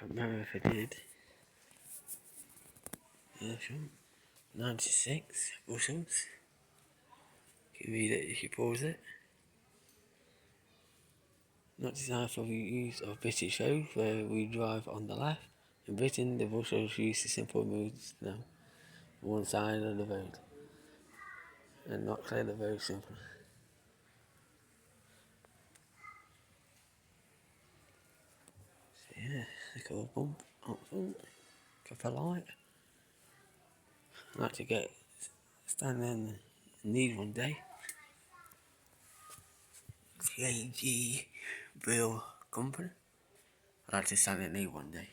don't remember if I did. Yeah, sure. 96 bushels. You can read it if you pause it. Not designed for use of British roads where we drive on the left. In Britain, the bushels use to simple move snow on one side of the road and not clear the road simple. So yeah, a little bump up front, couple of light. I'd like to get standing in need one day. KG Bill Company. I'd like to stand in need one day.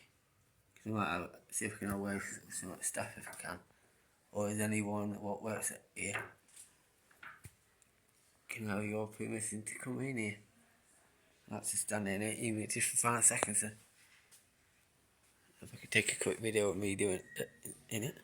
I might see if I can away some stuff if I can. Or is anyone what works here? Can I have your permission to come in here? I'd like to stand in it, even just for 5 seconds. If I could take a quick video of me doing it in it.